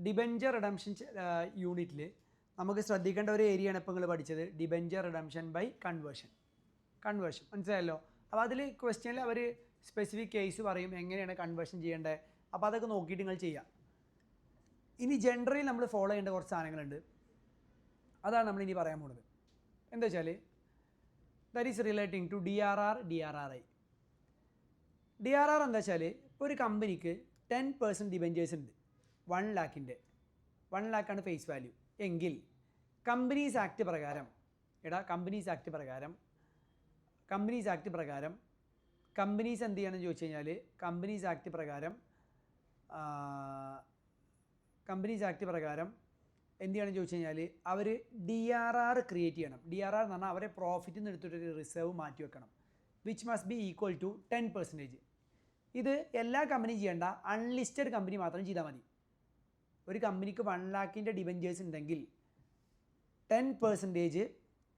Debenture redemption യൂണിറ്റിൽ നമുക്ക് ശ്രദ്ധിക്കേണ്ട ഒരു ഏരിയയാണ് ഇപ്പോൾ നിങ്ങൾ പഠിച്ചത്, ഡിബെഞ്ചർ റിഡംഷൻ ബൈ കൺവേർഷൻ. മനസ്സിലായല്ലോ. അപ്പോൾ അതിൽ ക്വസ്റ്റ്യനിൽ അവർ സ്പെസിഫിക് കേസ് പറയും എങ്ങനെയാണ് കൺവേർഷൻ ചെയ്യേണ്ടത്. അപ്പോൾ അതൊക്കെ നോക്കിയിട്ട് നിങ്ങൾ ചെയ്യാം. ഇനി ജനറലി നമ്മൾ ഫോളോ ചെയ്യേണ്ട കുറച്ച് സാധനങ്ങളുണ്ട്, അതാണ് നമ്മൾ ഇനി പറയാൻ പോകുന്നത്. എന്താ വെച്ചാൽ that is relating to DRR, DRRI. DRR എന്താ വെച്ചാൽ ഇപ്പോൾ ഒരു കമ്പനിക്ക് 10% ഡിബെഞ്ചേഴ്സ് ഉണ്ട് 1 ലാഖിൻ്റെ. 1 ലാഖാണ് ഫേസ് വാല്യൂ എങ്കിൽ കമ്പനീസ് ആക്ട് പ്രകാരം കമ്പനീസ് എന്ത് ചെയ്യണമെന്ന് ചോദിച്ചു കഴിഞ്ഞാൽ കമ്പനീസ് ആക്ട് പ്രകാരം എന്ത് ചെയ്യണമെന്ന് ചോദിച്ചു കഴിഞ്ഞാൽ അവർ DRR ക്രിയേറ്റ് ചെയ്യണം. DRR എന്ന് പറഞ്ഞാൽ അവരെ പ്രോഫിറ്റിൽ നിന്ന് എടുത്തിട്ടൊരു റിസർവ് മാറ്റി വെക്കണം, which must be equal to 10%. ഇത് എല്ലാ കമ്പനിയും ചെയ്യേണ്ട, അൺലിസ്റ്റഡ് കമ്പനി മാത്രം ചെയ്താൽ മതി. ഒരു കമ്പനിക്ക് 1 ലാഖിൻ്റെ ഡിബെഞ്ചേഴ്സ് ഉണ്ടെങ്കിൽ 10%,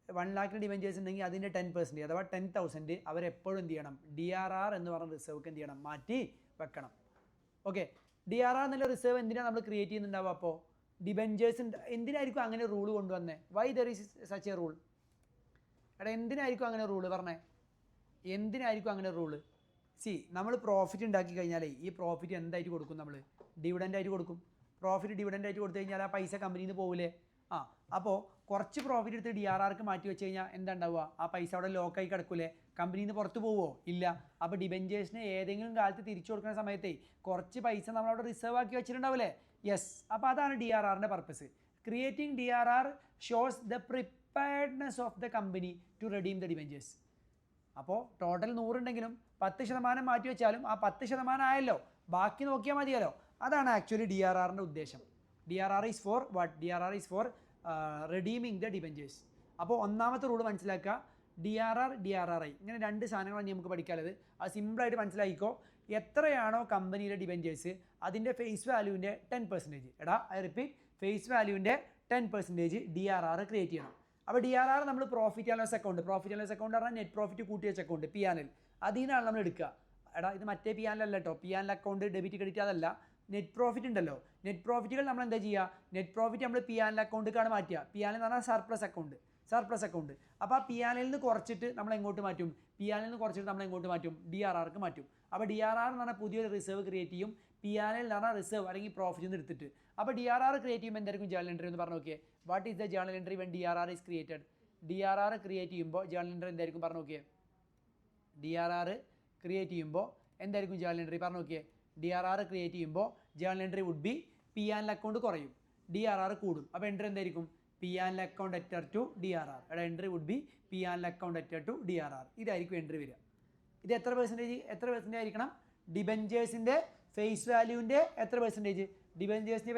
1 ലാഖിൻ്റെ ഡിബെഞ്ചേഴ്സ് ഉണ്ടെങ്കിൽ അതിൻ്റെ 10% അഥവാ 10,000 അവരെപ്പോഴും എന്ത് ചെയ്യണം, DRR എന്ന് പറഞ്ഞ റിസർവ്ക്ക് എന്ത് ചെയ്യണം, മാറ്റി വെക്കണം. ഓക്കെ, DRR എന്നുള്ള റിസർവ് എന്തിനാണ് നമ്മൾ ക്രിയേറ്റ് ചെയ്യുന്നുണ്ടാവുക? അപ്പോൾ ഡിബെഞ്ചേഴ്സ് എന്തിനായിരിക്കും അങ്ങനെ റൂൾ കൊണ്ടുവന്നേ? Why there is such a rule? എന്തിനായിരിക്കും അങ്ങനെ റൂള് പറഞ്ഞേ? എന്തിനായിരിക്കും അങ്ങനെ റൂള്? നമ്മൾ പ്രോഫിറ്റ് ഉണ്ടാക്കി കഴിഞ്ഞാൽ ഈ പ്രോഫിറ്റ് എന്തായിട്ട് കൊടുക്കും? നമ്മൾ ഡിവിഡൻ്റ് ആയിട്ട് കൊടുക്കും. പ്രോഫിറ്റ് ഡിവിഡൻ്റ് ആയിട്ട് കൊടുത്തു കഴിഞ്ഞാൽ ആ പൈസ കമ്പനിയിൽ നിന്ന് പോകില്ലേ? അപ്പോൾ കുറച്ച് പ്രോഫിറ്റ് എടുത്ത് DRRക്ക് മാറ്റി വെച്ച് കഴിഞ്ഞാൽ എന്താ ഉണ്ടാവുക? ആ പൈസ അവിടെ ലോക്കായി കിടക്കൂലേ? കമ്പനിയിൽ നിന്ന് പുറത്ത് പോവുമോ? ഇല്ല. അപ്പോൾ ഡിബെഞ്ചേഴ്സിന് ഏതെങ്കിലും കാലത്ത് തിരിച്ചു കൊടുക്കുന്ന സമയത്തേ കുറച്ച് പൈസ നമ്മളവിടെ റിസർവ് ആക്കി വെച്ചിട്ടുണ്ടാവില്ലേ? യെസ്. അപ്പോൾ അതാണ് DRRൻ്റെ purpose. Creating DRR shows the preparedness of the company to redeem the debentures. അപ്പോൾ ടോട്ടൽ 100 ഉണ്ടെങ്കിലും 10% മാറ്റി വെച്ചാലും ആ 10% ആയല്ലോ, ബാക്കി നോക്കിയാൽ മതിയല്ലോ. അതാണ് ആക്ച്വലി DRRൻ്റെ ഉദ്ദേശം. DRR is for what? DRR is for redeeming the debentures. അപ്പോൾ ഒന്നാമത്തെ റൂൾ മനസ്സിലാക്കുക, DRR, DRRI ഇങ്ങനെ 2 സാധനങ്ങളാണ് നമുക്ക് പഠിക്കാനുള്ളത്. അത് സിമ്പിളായിട്ട് മനസ്സിലാക്കിക്കോ. എത്രയാണോ കമ്പനിയുടെ ഡിബെഞ്ചേഴ്സ് അതിൻ്റെ ഫേസ് വാല്യൂവിൻ്റെ 10%, ഐ റിപ്പീറ്റ്, ഫേസ് വാല്യൂവിൻ്റെ 10% DRR ക്രിയേറ്റ് ചെയ്യണം. അപ്പോൾ DRR നമ്മൾ പ്രോഫിറ്റ് ആൻഡ് ലോസ് അക്കൗണ്ട് പറഞ്ഞാൽ നെറ്റ് പ്രോഫിറ്റ് കൂട്ടി വെച്ച അക്കൗണ്ട്, PNL, അതിൽ നിന്നാണ് നമ്മൾ എടുക്കുക. ഇത് മറ്റേ PNL അല്ല കേട്ടോ. PNL അക്കൗണ്ട് ഡെബിറ്റ് ക്രെഡിറ്റ് അതല്ല, നെറ്റ് പ്രോഫിറ്റ് ഉണ്ടല്ലോ. നെറ്റ് പ്രോഫിറ്റുകൾ നമ്മൾ എന്താ ചെയ്യുക? നെറ്റ് പ്രോഫിറ്റ് നമ്മൾ PNL അക്കൗണ്ടിലേക്കാണ് മാറ്റുക. PNL എന്ന് പറഞ്ഞാൽ സർപ്ലസ് അക്കൗണ്ട്. അപ്പോൾ ആ PNL നിന്ന് കുറച്ചിട്ട് നമ്മൾ എങ്ങോട്ട് മാറ്റും? DRRക്ക് മാറ്റും. അപ്പോൾ DRR എന്ന് പറഞ്ഞാൽ പുതിയൊരു റിസർവ് ക്രിയേറ്റ് ചെയ്യും. PNL എന്ന് പറഞ്ഞാൽ റിസർവ് അല്ലെങ്കിൽ പ്രോഫിറ്റ് നിന്ന് എടുത്തിട്ട്. അപ്പോൾ DRR ക്രിയേറ്റ് ചെയ്യുമ്പോൾ എന്തായിരിക്കും ജേണൽ എൻട്രി എന്ന് പറഞ്ഞു നോക്കിയേ. What is the journal entry when DRR is created? DRR create ചെയ്യുമ്പോൾ ജേണൽ എൻട്രി എന്തായിരിക്കും പറഞ്ഞു നോക്കിയേ. DRR ക്രിയേറ്റ് ചെയ്യുമ്പോൾ എന്തായിരിക്കും ജേണൽ എൻട്രി പറഞ്ഞു നോക്കിയേ. DRR ക്രിയേറ്റ് ചെയ്യുമ്പോൾ journal entry would be PNL account കുറയും, DRR കൂടും. അപ്പോൾ എൻട്രി എന്തായിരിക്കും? PNL account അറ്റർ to DRR. Entry would be PNL account അറ്റർ to DRR. ഇതായിരിക്കും എൻട്രി വരിക. ഇത് എത്ര പെർസെൻറ്റേജ് ആയിരിക്കണം? ഡിബെഞ്ചേഴ്സിൻ്റെ ഫേസ് വാല്യൂവിൻ്റെ എത്ര പെർസെൻറ്റേജ്? ഡിബെഞ്ചേഴ്സിൻ്റെ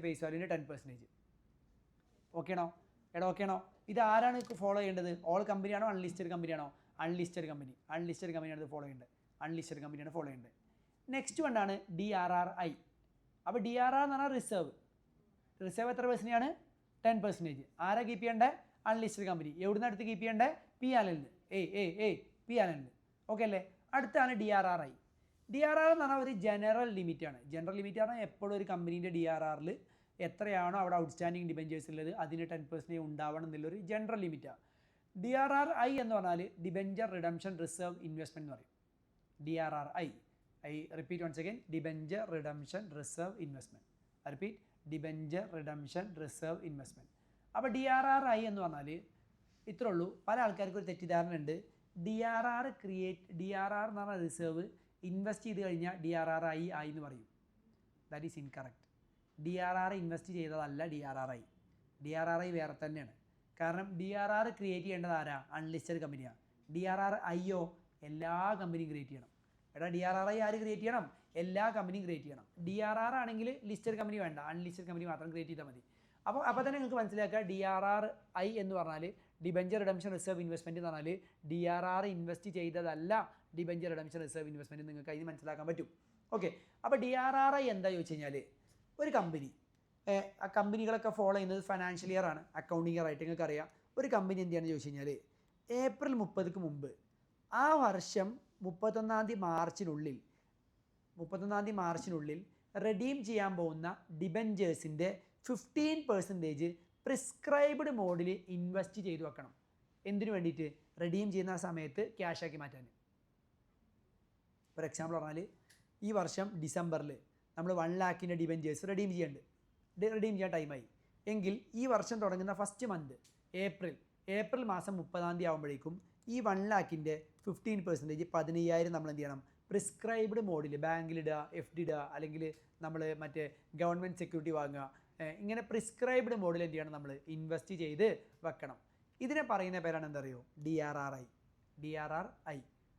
ഫേസ് വാല്യൂവിൻ്റെ 10%. ഓക്കെയാണോ? ഓക്കെയാണോ? ഇത് ആരാണ് ഫോളോ ചെയ്യേണ്ടത്? ഓൾ കമ്പനിയാണോ അൺലിസ്റ്റഡ് കമ്പനിയാണോ? അൺലിസ്റ്റഡ് കമ്പനിയാണ് ഇത് ഫോളോ ചെയ്യേണ്ടത്. നെക്സ്റ്റ് വണ്ണാണ് DRRI. അപ്പോൾ DRR എന്ന് പറഞ്ഞാൽ റിസർവ് എത്ര പെർസെൻറ്റാണ്? 10%. ആരാ കീപ്പ് ചെയ്യേണ്ടത്? Unlisted company. എവിടുന്ന് അടുത്ത് കീപ്പ് ചെയ്യേണ്ടത്? PNL. PNL. ഓക്കെ അല്ലേ? അടുത്താണ് DRRI. DRR എന്ന് പറഞ്ഞാൽ ഒരു ജനറൽ ലിമിറ്റാണ്. പറഞ്ഞാൽ എപ്പോഴും ഒരു കമ്പനീൻ്റെ DRRൽ എത്രയാണോ അവിടെ ഔട്ട്സ്റ്റാൻഡിങ് ഡിബെഞ്ചേഴ്സ് ഉള്ളത് അതിന് 10% ഉണ്ടാവണം എന്നുള്ളൊരു ജനറൽ ലിമിറ്റാണ്. DRRI എന്ന് പറഞ്ഞാൽ ഡിബെഞ്ചർ റിഡംഷൻ റിസർവ് ഇൻവെസ്റ്റ്മെൻറ്റ് എന്ന് പറയും. DRRI, I repeat once again, debenture redemption reserve investment. അപ്പോൾ DRRI എന്ന് പറഞ്ഞാൽ ഇത്രേ ഉള്ളൂ. പല ആൾക്കാർക്കും ഒരു തെറ്റിദ്ധാരണ ഉണ്ട്. DRR എന്ന് പറഞ്ഞ റിസർവ് ഇൻവെസ്റ്റ് ചെയ്ത് കഴിഞ്ഞാൽ DRRI ആയി എന്ന് പറയും. That is incorrect. DRR invest ചെയ്തതല്ല DRRI വേറെ തന്നെയാണ്. കാരണം DRR ക്രിയേറ്റ് ചെയ്യേണ്ടത് ആരാ? അൺലിസ്റ്റഡ് കമ്പനിയാണ്. DRRIയോ എല്ലാ കമ്പനിയും ക്രിയേറ്റ് ചെയ്യണം. DRRI ആര് ക്രിയേറ്റ് ചെയ്യണം? എല്ലാ കമ്പനിയും ക്രിയേറ്റ് ചെയ്യണം. DRR ആണെങ്കിൽ ലിസ്റ്റഡ് കമ്പനി വേണ്ട, അൺലിസ്റ്റഡ് കമ്പനി മാത്രം ക്രിയേറ്റ് ചെയ്താൽ മതി. അപ്പോൾ തന്നെ നിങ്ങൾക്ക് മനസ്സിലാക്കുക, DRRI എന്ന് പറഞ്ഞാൽ ഡിബെഞ്ചർ റിഡംഷൻ റിസർവ് ഇൻവെസ്റ്റ്മെൻറ്റ് എന്ന് പറഞ്ഞാൽ DRR ഇൻവെസ്റ്റ് ചെയ്തതല്ല ഡിബെഞ്ചർ റിഡംഷൻ റിസർവ് ഇൻവെസ്റ്റ്മെൻറ്റ്. നിങ്ങൾക്ക് അതിന് മനസ്സിലാക്കാൻ പറ്റും. ഓക്കെ, അപ്പോൾ DRRI എന്താ ചോദിച്ചു കഴിഞ്ഞാൽ ഒരു കമ്പനി, ആ കമ്പനികളൊക്കെ ഫോളോ ചെയ്യുന്നത് ഫൈനാൻഷ്യൽ ഇയർ ആണ്, അക്കൗണ്ടിങ് ഇയർ ആയിട്ട് നിങ്ങൾക്ക് അറിയാം. ഒരു കമ്പനി എന്ത് ചെയ്യുകയാണെന്ന് ചോദിച്ചു കഴിഞ്ഞാൽ ഏപ്രിൽ 30 മുമ്പ് ആ വർഷം 31 മാർച്ചിനുള്ളിൽ റെഡീം ചെയ്യാൻ പോകുന്ന ഡിബഞ്ചേഴ്സിൻ്റെ 15% പ്രിസ്ക്രൈബ്ഡ് മോഡിൽ ഇൻവെസ്റ്റ് ചെയ്ത് വെക്കണം. എന്തിനു വേണ്ടിയിട്ട്? റെഡീം ചെയ്യുന്ന സമയത്ത് ക്യാഷാക്കി മാറ്റാൻ. ഫോർ എക്സാമ്പിൾ പറഞ്ഞാൽ ഈ വർഷം ഡിസംബറിൽ നമ്മൾ 1 lakhൻ്റെ ഡിബഞ്ചേഴ്സ് റെഡീം ചെയ്യാൻ ടൈമായി എങ്കിൽ ഈ വർഷം തുടങ്ങുന്ന ഫസ്റ്റ് മന്ത് ഏപ്രിൽ മാസം 30-ാം തീയതി ആകുമ്പോഴേക്കും ഈ 1 lakhൻ്റെ 15% 15,000 നമ്മൾ എന്ത് ചെയ്യണം? പ്രിസ്ക്രൈബ്ഡ് മോഡിൽ ബാങ്കിലിടുക, FD ഇടുക, അല്ലെങ്കിൽ നമ്മൾ മറ്റേ ഗവൺമെൻറ് സെക്യൂരിറ്റി വാങ്ങുക, ഇങ്ങനെ പ്രിസ്ക്രൈബ്ഡ് മോഡിൽ എന്ത് ചെയ്യണം? നമ്മൾ ഇൻവെസ്റ്റ് ചെയ്ത് വെക്കണം. ഇതിനെ പറയുന്ന പേരാണ് എന്തറിയോ? DRRI.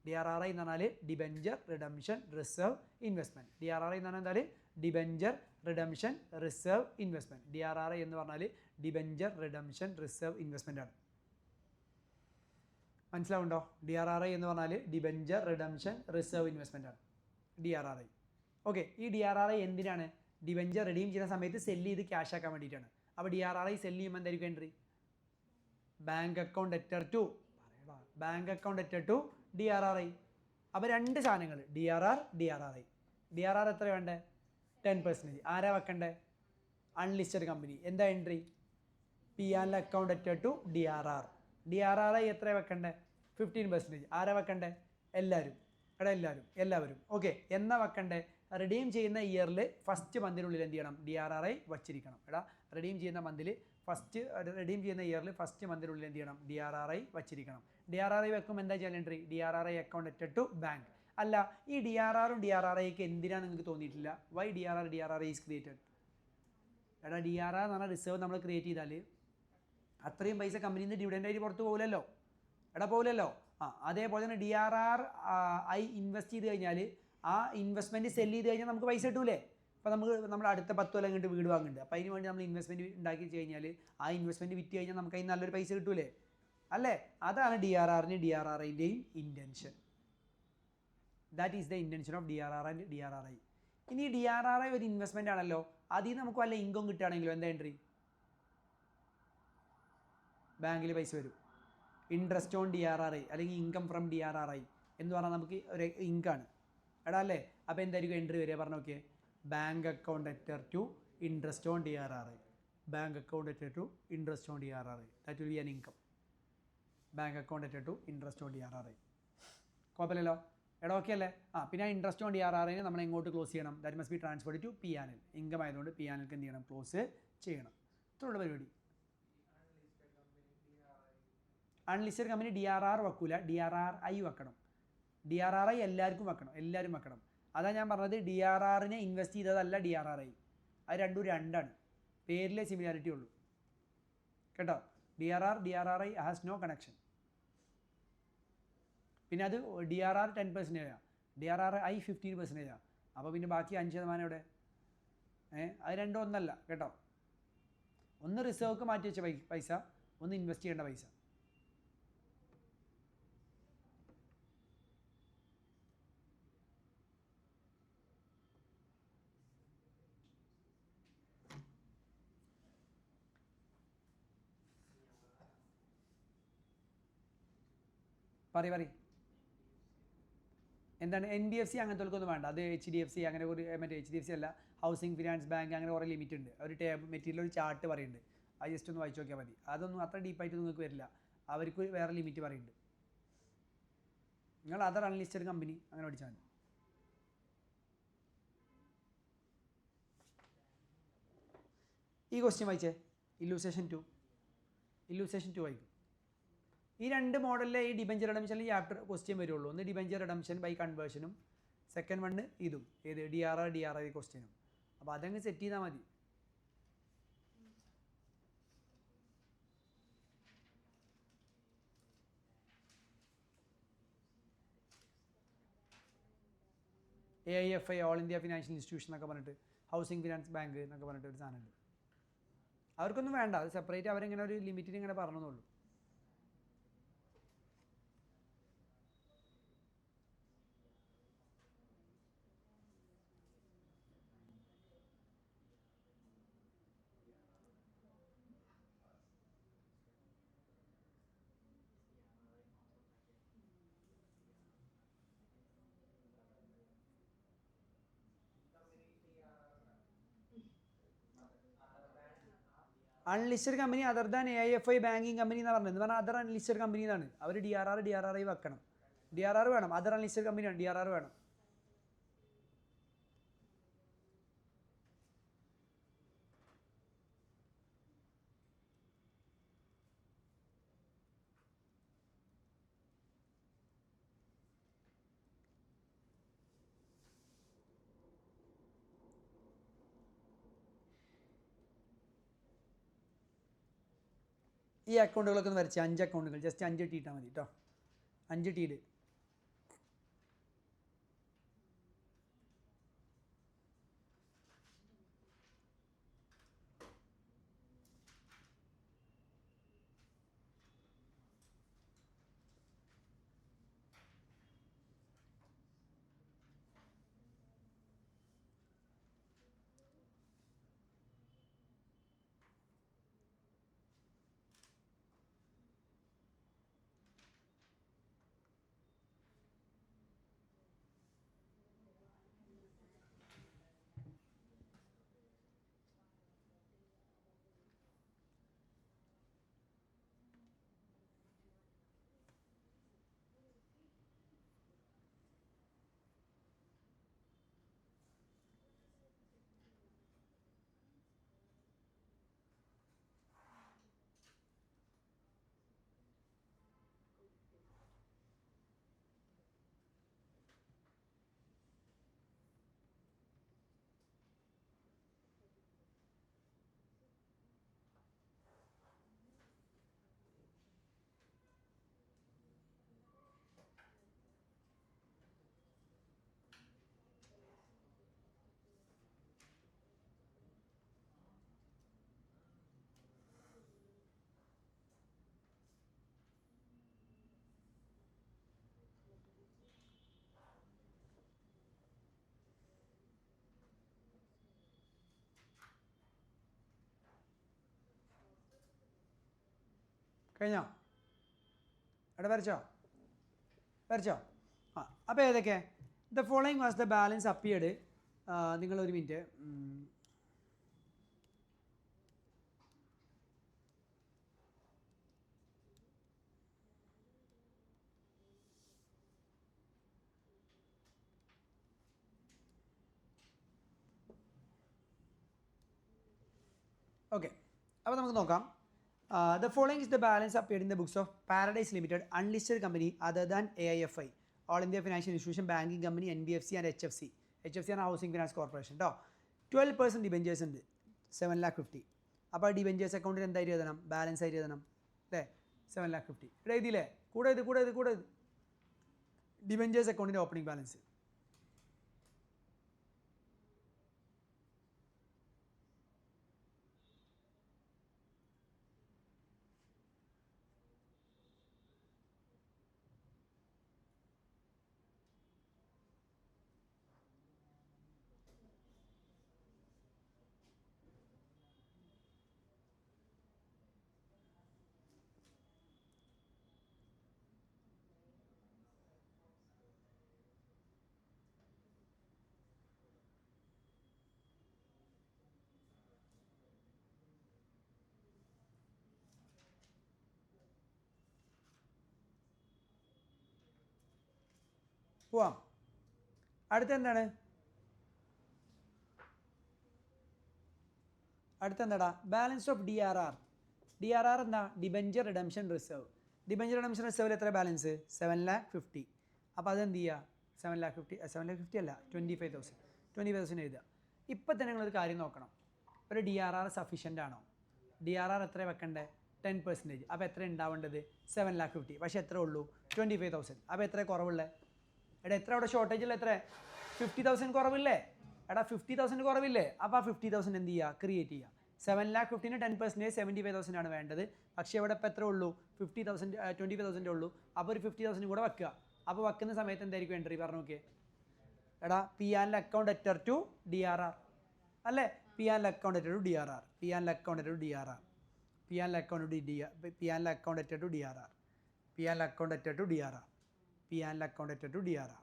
DRRI എന്ന് പറഞ്ഞാൽ debenture redemption reserve investment. DRRI എന്ന് പറഞ്ഞാൽ എന്താണ്? Debenture redemption reserve investment. DRRI എന്ന് പറഞ്ഞാൽ ഡിബഞ്ചർ റിഡംഷൻ റിസർവ് ഇൻവെസ്റ്റ്മെൻ്റ് ആണ്. മനസ്സിലാവുണ്ടോ? DRRI എന്ന് പറഞ്ഞാൽ ഡിബഞ്ചർ റിഡംഷൻ റിസർവ് ഇൻവെസ്റ്റ്മെൻ്റ് ആണ് DRRI. ഓക്കെ, ഈ DRRI എന്തിനാണ്? ഡിബഞ്ചർ റിഡീം ചെയ്യുന്ന സമയത്ത് സെല്ല് ചെയ്ത് ക്യാഷ് ആക്കാൻ വേണ്ടിയിട്ടാണ്. അപ്പോൾ DRRI സെല്ല് ചെയ്യുമ്പോൾ എന്തായിരിക്കും entry? Bank account letter to DRRI. അപ്പോൾ 2 സാധനങ്ങൾ DRRI. DRR എത്ര വേണ്ടേ? 10%. ആരാ വെക്കണ്ടേ? Unlisted company. എന്താ entry? P&L account letter to DRRI എത്ര വെക്കണ്ടേ? 15%. ആരാ വെക്കണ്ടേ? എല്ലാവരും. എല്ലാവരും. ഓക്കെ, എന്നാ വെക്കണ്ടേ? റിഡീം ചെയ്യുന്ന ഇയറിൽ ഫസ്റ്റ് മന്തിനുള്ളിൽ എന്ത് ചെയ്യണം? DRRI വച്ചിരിക്കണം. റിഡീം ചെയ്യുന്ന ഇയറിൽ ഫസ്റ്റ് മന്തിനുള്ളിൽ എന്ത് ചെയ്യണം? DRRI വച്ചിരിക്കണം. DRRI വെക്കുമ്പോൾ എന്താ ചെയ്യാൻ entry? DRRI account letter to bank. അല്ല, ഈ DRRും DRRIക്ക് എന്തിനാണ് നിങ്ങൾക്ക് തോന്നിയിട്ടില്ല? Why DRRI is created? DRR എന്ന് പറഞ്ഞാൽ റിസർവ് നമ്മൾ ക്രിയേറ്റ് ചെയ്താൽ അത്രയും പൈസ കമ്പനിയിൽ നിന്ന് ഡിവിഡൻഡായിട്ട് പുറത്ത് പോകില്ലല്ലോ. പോകില്ലല്ലോ. അതേപോലെ തന്നെ DRRI ഇൻവെസ്റ്റ് ചെയ്ത് കഴിഞ്ഞാൽ ആ ഇൻവെസ്റ്റ്മെൻറ്റ് സെല്ല് ചെയ്ത് കഴിഞ്ഞാൽ നമുക്ക് പൈസ കിട്ടൂലേ? അപ്പോൾ നമ്മൾ അടുത്ത 10 കൊല്ലം കണ്ട് വീട് വാങ്ങുന്നുണ്ട്. അപ്പോൾ അതിന് വേണ്ടി നമ്മൾ ഇൻവെസ്റ്റ്മെൻറ്റ് ഉണ്ടാക്കി കഴിഞ്ഞാൽ ആ ഇൻവെസ്റ്റ്മെൻറ്റ് വിറ്റ് കഴിഞ്ഞാൽ നമുക്ക് അതിന് നല്ലൊരു പൈസ കിട്ടൂലേ? അല്ലേ? അതാണ് DRRിൻ്റെയും intention. That is the intention of DRR and DRRI. ഇനി DRRI ഒരു ഇൻവെസ്റ്റ്മെൻ്റ് ആണല്ലോ, അതിൽ നിന്ന് നമുക്ക് വല്ല ഇൻകം കിട്ടുകയാണെങ്കിലോ എന്താ എൻട്രി? ബാങ്കിൽ പൈസ വരും. ഇൻട്രസ്റ്റ് ഓൺ DRRI അല്ലെങ്കിൽ ഇൻകം ഫ്രം DRRI എന്ന് പറഞ്ഞാൽ നമുക്ക് ഒരു ഇൻകാണ്. അല്ലേ? അപ്പോൾ എന്തായിരിക്കും എൻട്രി വരിക? പറഞ്ഞു നോക്കിയേ. Bank account letter to interest on DRRI. That will be an income. Bank account letter to interest on DRRI. കുഴപ്പമില്ലല്ലോ. ഓക്കെ അല്ലേ? പിന്നെ ഇൻട്രസ്റ്റ് ഓൺ DRRIനെ നമ്മൾ എങ്ങോട്ട് ക്ലോസ് ചെയ്യണം? That must be transferred to P&L. Income ആയതുകൊണ്ട് P&Lക്ക് എന്ത് ചെയ്യണം? ക്ലോസ് ചെയ്യണം. ഇത്രയുള്ള പരിപാടി. അൺലിസ്റ്റഡ് കമ്പനി DRR വെക്കൂല, DRRI വെക്കണം. DRRI എല്ലാവരും വെക്കണം. അതാ ഞാൻ പറഞ്ഞത്, DRRനെ ഇൻവെസ്റ്റ് ചെയ്തതല്ല DRRI. അത് രണ്ടാണ്. പേരിലെ സിമിലാരിറ്റി ഉള്ളൂ കേട്ടോ. DRRI has no connection. പിന്നെ അത് DRR 10%, DRRI 15%. അപ്പോൾ പിന്നെ ബാക്കി 5% എവിടെ? അത് രണ്ടും ഒന്നല്ല കേട്ടോ. ഒന്ന് റിസർവ്ക്ക് മാറ്റി വെച്ച പൈസ, ഒന്ന് ഇൻവെസ്റ്റ് ചെയ്യേണ്ട പൈസ. പറ എന്താണ്? NBFC അങ്ങനത്തെ വേണ്ട. അത് HDFC അങ്ങനെ ഒരു മറ്റേ HDFC അല്ല, ഹൗസിംഗ് ഫിനാൻസ് ബാങ്ക്, അങ്ങനെ കുറേ ലിമിറ്റ് ഉണ്ട്. ഒരു മെറ്റീരിയൽ ഒരു ചാർട്ട് പറയുന്നുണ്ട്. അത് ജസ്റ്റ് ഒന്ന് വായിച്ച് നോക്കിയാൽ മതി. അതൊന്നും അത്ര ഡീപ്പായിട്ട് നിങ്ങൾക്ക് വരില്ല. അവർക്ക് വേറെ ലിമിറ്റ് പറയുന്നുണ്ട്. നിങ്ങൾ അതർ അൺലിസ്റ്റഡ് കമ്പനി അങ്ങനെ പഠിച്ചാൽ മതി. ഈ ക്വസ്റ്റ്യൻ വായിച്ചേ. ഇല്ലൂസ്ട്രേഷൻ 2 വായിക്കും. ഈ 2 മോഡലിലെ ഈ ഡിബഞ്ചർ റിഡംഷനിൽ ഈ ചാപ്റ്റർ ക്വസ്റ്റ്യൻ വരുള്ളൂ. ഒന്ന് ഡിബഞ്ചർ റിഡംഷൻ ബൈ കൺവേർഷനും, സെക്കൻഡ് വണ്ണ് ഇതും ഏത് DRRI ക്വസ്റ്റ്യനും. അപ്പോൾ അതങ്ങ് സെറ്റ് ചെയ്താൽ മതി. AIFI all India financial institution എന്നൊക്കെ പറഞ്ഞിട്ട്, ഹൗസിംഗ് ഫിനാൻസ് ബാങ്ക് എന്നൊക്കെ പറഞ്ഞിട്ട് ഒരു സാധനമുണ്ട്. അവർക്കൊന്നും വേണ്ട, അത് സെപ്പറേറ്റ് അവരിങ്ങനെ ഒരു ലിമിറ്റിന് ഇങ്ങനെ പറഞ്ഞെന്നുള്ളൂ. Unlisted company other than AIFI banking company എന്ന് പറഞ്ഞത് എന്ന് പറഞ്ഞാൽ അതർ അൺലിസ്റ്റഡ് കമ്പനി എന്നാണ്. അവർ DRR വെക്കണം. DRR വേണം. അതർ അൺലിസ്റ്റഡ് കമ്പനിയാണ്, DRR വേണം. ഈ അക്കൗണ്ടുകളൊക്കെ ഒന്ന് വരച്ച് 5 അക്കൗണ്ടുകൾ ജസ്റ്റ് 5 ഇട്ടാൽ മതി കേട്ടോ. 5 ടീഡ് കഴിഞ്ഞോ? അവിടെ വരച്ചോ? ആ, അപ്പോൾ ഏതൊക്കെ? The following was the balance appeared. നിങ്ങളൊരു മിനിറ്റ്. ഓക്കെ, അപ്പോൾ നമുക്ക് നോക്കാം. The following is the balance appeared in the books of Paradise Limited, unlisted company other than AIFI, All India Financial Institution, Banking Company, NBFC and HFC. HFC ആണ് housing finance corporation കേട്ടോ. 12% debentures ഉണ്ട്, 7,50,000. അപ്പോൾ debentures അക്കൗണ്ടിൽ എന്തായിട്ട് എഴുതണം? Balance ആയിട്ട് എഴുതണം അല്ലേ? 7,50,000 ഇവിടെ എഴുതിയില്ലേ? കൂടെ ഡിബെഞ്ചേഴ്സ് അക്കൗണ്ടിൻ്റെ ഓപ്പണിംഗ് ബാലൻസ്. പോവാം. അടുത്ത എന്താടാ? Balance of DRR. DRR എന്താ? Debenture redemption reserve. Debenture redemption റിസർവിൽ എത്ര ബാലൻസ്? 7,50,000. അപ്പോൾ അതെന്ത് ചെയ്യുക? 7,50,000 അല്ല, 25,000 എഴുതുക. ഇപ്പം തന്നെ നിങ്ങളൊരു കാര്യം നോക്കണം. ഒരു DRR സഫീഷ്യൻ്റ് ആണോ? DRR എത്ര വെക്കണ്ടേ? 10%. അപ്പോൾ എത്ര ഉണ്ടാവേണ്ടത്? 7,50,000. പക്ഷേ എത്ര ഉള്ളൂ? 25,000. അപ്പോൾ എത്ര കുറവുള്ളത്? എടാ എത്ര അവിടെ ഷോർട്ടേജിൽ? എത്ര? 50,000 കുറവില്ലേ? എടാ 50,000 കുറവില്ലേ? അപ്പോൾ ആ 50,000 എന്ത് ചെയ്യുക? ക്രിയേറ്റ് ചെയ്യുക. 7,50,000 10% 75,000 ആണ് വേണ്ടത്. പക്ഷേ ഇവിടെ ഇപ്പോൾ എത്ര ഉള്ളൂ? 50,000, 25,000 ഉള്ളൂ. അപ്പോൾ ഒരു 50,000 കൂടെ വെക്കുക. അപ്പോൾ വെക്കുന്ന സമയത്ത് എന്തായിരിക്കും എൻട്രി? പറഞ്ഞു നോക്കിയേ. എടാ P and account അറ്റർ to DRR അല്ലേ? P and account അറ്റർ to DRR. P and account അറ്റർ to DRR. P and account അറ്റർ to DRR. P and account അറ്റർ to DRR. P and account അറ്റർ to DRR.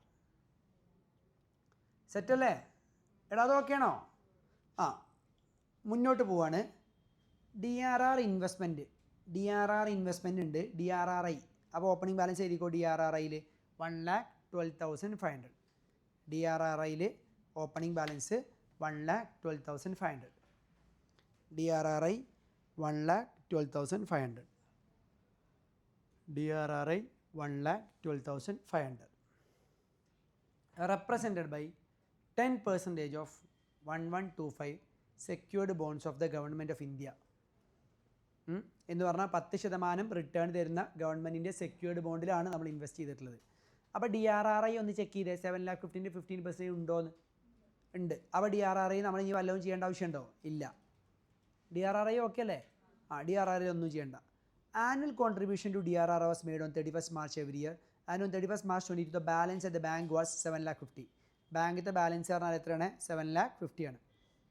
സെറ്റല്ലേ? എടാ അത് okay ആണോ? ആ, മുന്നോട്ട് പോവാണ്. DRR investment ഉണ്ട് DRRI. അപ്പോൾ ഓപ്പണിംഗ് ബാലൻസ് എഴുതിക്കോ DRRIയിൽ 1,12,500. DRRIയിൽ opening balance 1,12,500. DRRI 1,12,500. DRRI 1,12,500. Represented by 10% of 1125 secured bonds of the government of India. എന്ന് പറഞ്ഞാൽ 10% റിട്ടേൺ തരുന്ന ഗവൺമെൻറ്റിൻ്റെ സെക്യൂർഡ് ബോണ്ടിലാണ് നമ്മൾ ഇൻവെസ്റ്റ് ചെയ്തിട്ടുള്ളത്. അപ്പോൾ DRRI ഒന്ന് ചെക്ക് ചെയ്തേ, 7,50,000 15% ഉണ്ടോയെന്ന്. ഉണ്ട്. അപ്പോൾ DRRI നമ്മൾ ഇനി വല്ലതും ചെയ്യേണ്ട ആവശ്യമുണ്ടോ? ഇല്ല. DRRI ഓക്കെ അല്ലേ? DRRI ഒന്നും ചെയ്യേണ്ട. Annual contribution to DRR was made on 31st March every year, and on 31st March 2022 the balance at the bank was 7,50,000. ബാങ്കിൻ്റെ ബാലൻസ് പറഞ്ഞാൽ എത്രയാണ്? 7,50,000 ആണ്.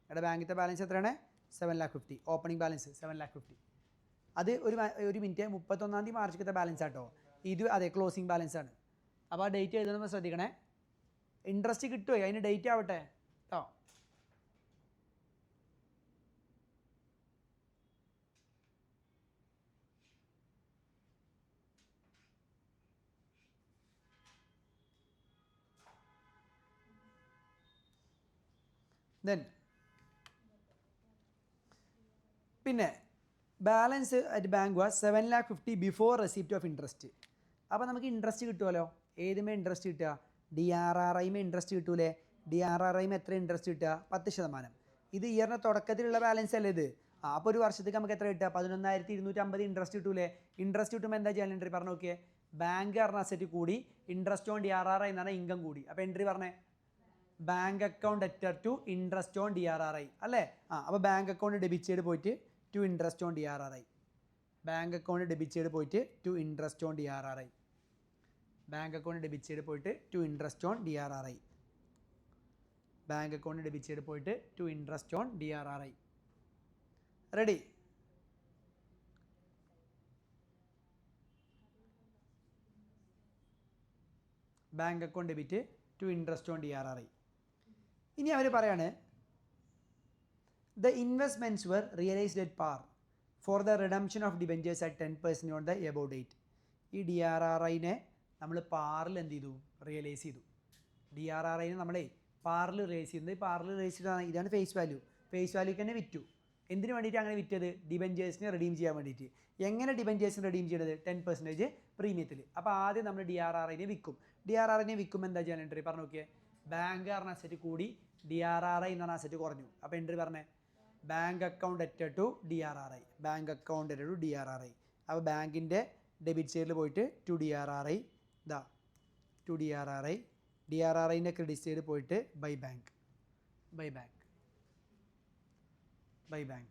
ഇവിടെ ബാങ്കിൻ്റെ ബാലൻസ് എത്രയാണ്? 7,50,000. Opening balance 7,50,000. അത് ഒരു മിനിറ്റ്, 31 മാർച്ചിലത്തെ ബാലൻസ് ആട്ടോ ഇത്. അതെ, ക്ലോസിംഗ് ബാലൻസ് ആണ്. അപ്പോൾ ആ ഡേറ്റ് എഴുതുമ്പോൾ ശ്രദ്ധിക്കണേ. ഇൻട്രസ്റ്റ് കിട്ടുമോ? അതിന് ഡേറ്റ് ആവട്ടെ കേട്ടോ. ദെൻ പിന്നെ balance at bank was 7,50,000 before receipt of interest. അപ്പോൾ നമുക്ക് ഇൻട്രസ്റ്റ് കിട്ടുമല്ലോ. ഏതുമേ ഇൻട്രസ്റ്റ് കിട്ടുക? DRRIമേ ഇൻട്രസ്റ്റ് കിട്ടൂലേ? DRRIമേ എത്ര ഇൻട്രസ്റ്റ് കിട്ടുക? 10%. ഇത് ഇയറിൻ്റെ തുടക്കത്തിലുള്ള ബാലൻസ് അല്ലേ ഇത്? അപ്പോൾ ഒരു വർഷത്തേക്ക് നമുക്ക് എത്ര കിട്ടുക? 11,250 ഇൻട്രസ്റ്റ് കിട്ടൂലേ? ഇൻട്രസ്റ്റ് കിട്ടുമ്പോൾ എന്താ ചെയ്യാൻ എൻട്രി പറഞ്ഞു നോക്കിയേ. ബാങ്ക് പറഞ്ഞ അസറ്റ് കൂടി ഇൻട്രസ്റ്റ് ഓൺ DRRI എന്ന് പറഞ്ഞാൽ ഇൻകം കൂടി. അപ്പോൾ എൻട്രി പറഞ്ഞേ bank account അറ്റർ to interest on DRRI അല്ലേ? അപ്പോൾ ബാങ്ക് അക്കൗണ്ട് ഡെബിറ്റ് ചെയ്ത് പോയിട്ട് to interest on DRRI. Bank account debit ചെയ്ത് പോയിട്ട് to interest on DRRI. Bank account debit ചെയ്ത് പോയിട്ട് to interest on DRRI. Bank account debit ചെയ്ത് പോയിട്ട് to interest on DRRI. Ready? Bank account debit to interest on DRRI. ഇനി അവർ പറയാണ് the investments were realized at par for the redemption of debentures at 10% on the above date. ഈ DRRIനെ നമ്മൾ പാറിൽ എന്ത് ചെയ്തു? Realise ചെയ്തു. DRRIനെ നമ്മളെ പാറിൽ റിയലൈസ് ചെയ്യുന്നത്. പാറിൽ റിയലൈസ് ചെയ്തതാണ്. ഇതാണ് ഫേസ് വാല്യൂ. ഫേസ് വാല്യൂക്ക് തന്നെ വിറ്റു. എന്തിനു വേണ്ടിയിട്ട് അങ്ങനെ വിറ്റത്? ഡിബഞ്ചേഴ്സിനെ റിഡീം ചെയ്യാൻ വേണ്ടിയിട്ട്. എങ്ങനെ ഡിബഞ്ചേഴ്സിനെ റിഡീം ചെയ്യണത്? 10% പ്രീമിയത്തിൽ. അപ്പോൾ ആദ്യം നമ്മൾ DRRIനെ വിൽക്കും. DRRIനെ വിൽക്കുമ്പോൾ എന്താ ചെയ്യാൻ എൻട്രി പറഞ്ഞു നോക്കിയേ. ബാങ്ക് പറഞ്ഞ അസറ്റ് കൂടി DRRI എന്ന് പറഞ്ഞ അസറ്റ് കുറഞ്ഞു. അപ്പോൾ എൻട്രി പറഞ്ഞേ bank account അറ്റർ to DRRI. Bank account അറ്റർ to DRRI. അപ്പോൾ ബാങ്കിൻ്റെ ഡെബിറ്റ് സൈഡിൽ പോയിട്ട് ടു DRRI. ഇതാ ടു DRRI. DRRIൻ്റെ ക്രെഡിറ്റ് സൈഡിൽ പോയിട്ട് by bank. By bank. By bank.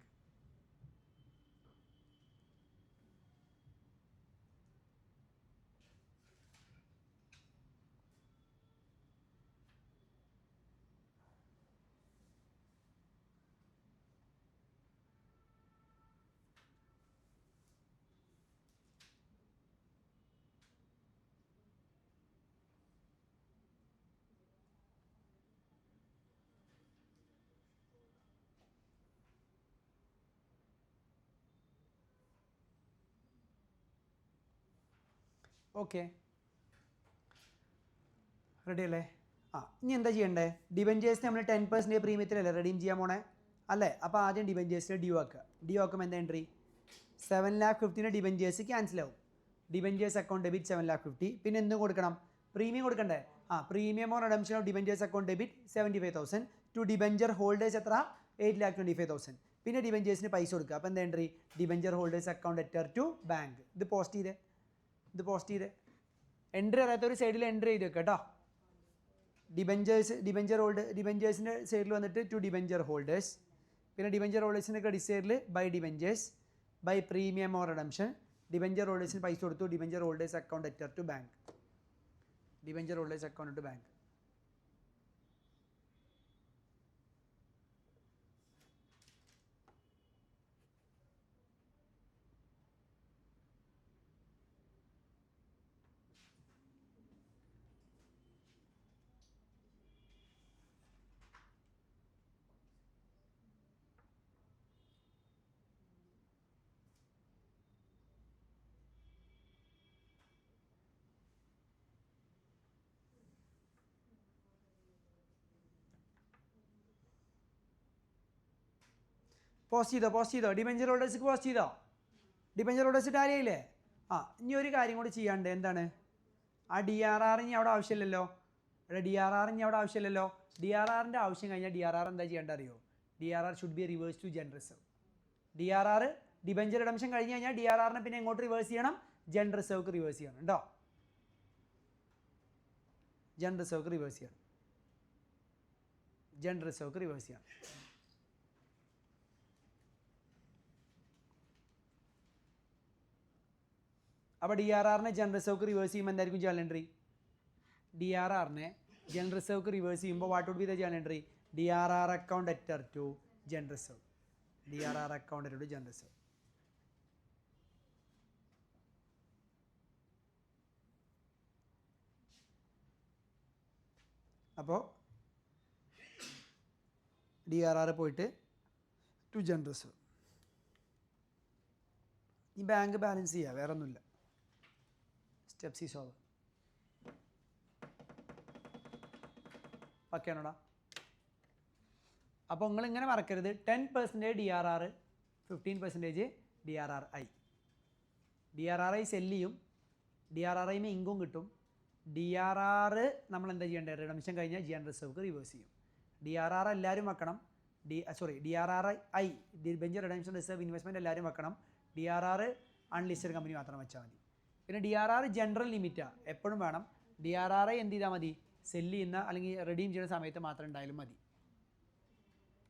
Okay, ready അല്ലേ? ഇനി എന്താ ചെയ്യണ്ടേ? ഡിബഞ്ചേഴ്സിന് നമ്മൾ 10% പ്രീമിയത്തിലല്ലേ റെഡീം ചെയ്യാൻ പോണേ അല്ലേ? അപ്പോൾ ആദ്യം ഡിബഞ്ചേഴ്സിന് ഡ്യൂ ആക്കുക. ഡ്യൂ ആക്കുമ്പോൾ എന്താ എൻട്രി? 7,50,000 ഡിബഞ്ചേഴ്സ് ക്യാൻസൽ ആവും. Debentures account debit 7,50,000. പിന്നെ എന്തും കൊടുക്കണം? പ്രീമിയം കൊടുക്കണ്ടേ? Premium or redemption of debentures account debit 75,000. To debenture holders എത്ര? 8,25,000. പിന്നെ ഡിബഞ്ചേഴ്സിന് പൈസ കൊടുക്കുക. അപ്പോൾ എന്താ എൻട്രി? Debenture holders account അറ്റർ to bank. ഇത് പോസ്റ്റ് ചെയ്തേ. എൻട്രി അറിയാത്ത ഒരു സൈഡിൽ എൻട്രി ചെയ്ത് വെക്കുക കേട്ടോ. ഡിബഞ്ചേഴ്സിൻ്റെ സൈഡിൽ വന്നിട്ട് ടു ഡിബഞ്ചർ ഹോൾഡേഴ്സ്. പിന്നെ ഡിബഞ്ചർ ഹോൾഡേഴ്സിൻ്റെ ക്രെഡിറ്റ് സൈഡിൽ by debentures by premium or redemption. Debenture ഹോൾഡേഴ്സിന് പൈസ കൊടുത്തു. Debenture holders account അറ്റർ to bank. Debenture holders account to bank. Post ചെയ്തോ ഡിബെഞ്ചർ ഹോൾഡേഴ്സിക്ക് പോസ്റ്റ് ചെയ്തോ? ഡിബെഞ്ചർ ഹോൾഡേഴ്സ് ടാലി ആയില്ലേ? ഇനി ഒരു കാര്യം കൂടി ചെയ്യാണ്ട്. എന്താണ്? ആ DRR ഇനി അവിടെ ആവശ്യമില്ലല്ലോ. DRR ഇനി അവിടെ ആവശ്യമില്ലല്ലോ. DRRൻ്റെ ആവശ്യം കഴിഞ്ഞാൽ DRR എന്താ ചെയ്യേണ്ടത് അറിയോ? DRR should be reverse to general reserve. DRR debenture redemption കഴിഞ്ഞ് കഴിഞ്ഞാൽ DRRനെ പിന്നെ എങ്ങോട്ട് റിവേഴ്സ് ചെയ്യണം? ജനറൽ റിസർവ്ക്ക് റിവേഴ്സ് ചെയ്യണം കേട്ടോ. ജനറൽ റിസർവ്ക്ക് റിവേഴ്സ് ചെയ്യണം. അപ്പോൾ DRRനെ ജനറൽ റിസർവ്ക്ക് റിവേഴ്സ് ചെയ്യുമ്പോൾ എന്തായിരിക്കും ജേണൽ എൻട്രി? DRRനെ ജനറൽ റിസർവ്ക്ക് റിവേഴ്സ് ചെയ്യുമ്പോൾ what would be the journal entry? DRR account അറ്റർ to general reserve. DRR account അറ്റർ to general reserve. അപ്പോൾ DRR പോയിട്ട് ടു ജനറൽ റിസർവ്. ഈ ബാങ്ക് ബാലൻസ് ചെയ്യുക, വേറെ ഒന്നുമില്ല. Steps is over. ഓക്കെ ആണോടാ? അപ്പോൾ നിങ്ങളിങ്ങനെ മറക്കരുത്, 10% DRR, 15% DRRI. DRRI സെല്ല് ചെയ്യും, DRRI ഇൻകം കിട്ടും. DRR നമ്മൾ എന്താ ചെയ്യേണ്ടത്? റിഡംഷൻ കഴിഞ്ഞാൽ ജനറൽ റിസർവ്ക്ക് റിവേഴ്സ് ചെയ്യും. DRR എല്ലാവരും വെക്കണം. DRRI debenture redemption reserve investment എല്ലാവരും വെക്കണം. DRR അൺലിസ്റ്റഡ് കമ്പനി മാത്രം വെച്ചാൽ മതി. പിന്നെ DRR ജനറൽ ലിമിറ്റാണ്, എപ്പോഴും വേണം. DRRI എന്ത് ചെയ്താൽ മതി? സെല്ല് ചെയ്യുന്ന അല്ലെങ്കിൽ റിഡീം ചെയ്യുന്ന സമയത്ത് മാത്രം ഉണ്ടായാലും മതി.